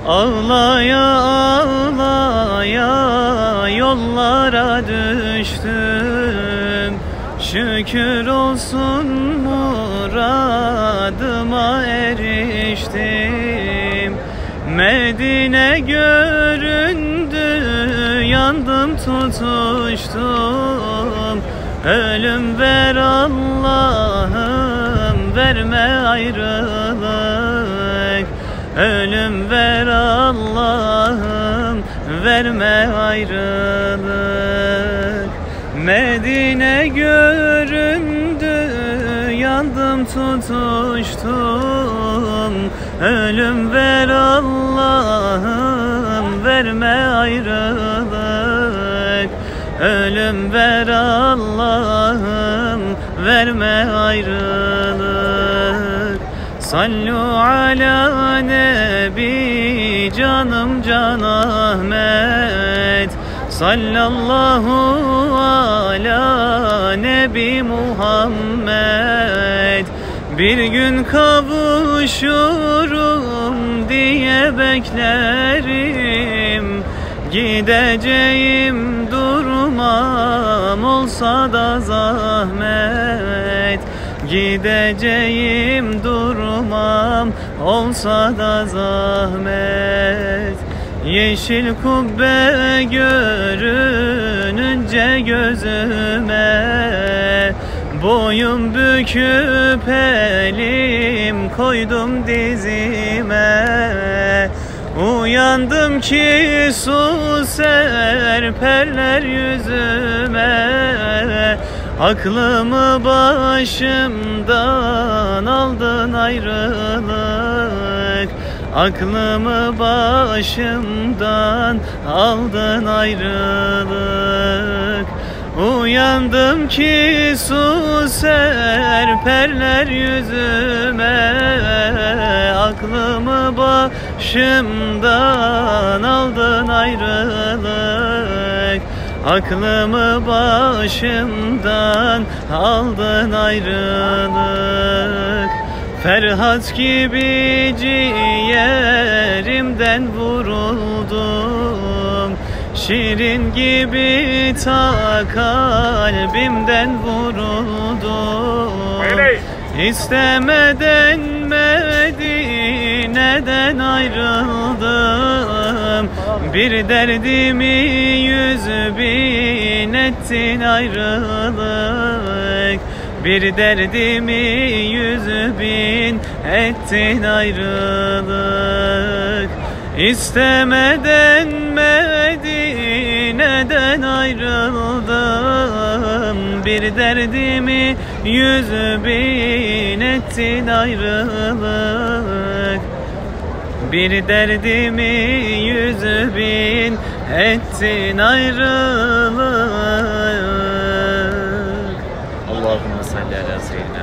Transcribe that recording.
Ağlaya ağlaya yollara düştüm. Şükür olsun muradıma eriştim. Medine göründü, yandım tutuştum. Ölüm ver Allah'ım, verme ayrılık. Ölüm ver Allah'ım, verme ayrılık. Medine göründü, yandım tutuştum. Ölüm ver Allah'ım, verme ayrılık. Ölüm ver Allah'ım, verme ayrılık. Sallu ala nebi, canım Can Ahmet. Sallallahu ala nebi Muhammed. Bir gün kavuşurum diye beklerim. Gideceğim durmam, olsa da zahmet. Gideceğim durmam, olsa da zahmet. Yeşil kubbe görününce gözüme, boyun büküp elim koydum dizime. Uyandım ki su serperler yüzüme. Aklımı başımdan aldın ayrılık. Aklımı başımdan aldın ayrılık. Uyandım ki su serperler yüzüme. Aklımı başımdan aldın ayrılık. Aklımı başımdan aldın ayrılık. Ferhat gibi ciğerimden vuruldum. Şirin gibi ta kalbimden vuruldum. İstemeden Medine'den ayrıldım. Bir derdimi 100.000 ettin ayrılık. Bir derdimi 100.000 ettin ayrılık. İstemeden Medine'den ayrıldım. Bir derdimi 100.000 ettin ayrılık. Bir derdimi 100.000 ettin ayrılık. Allahümme salli ala seyyidina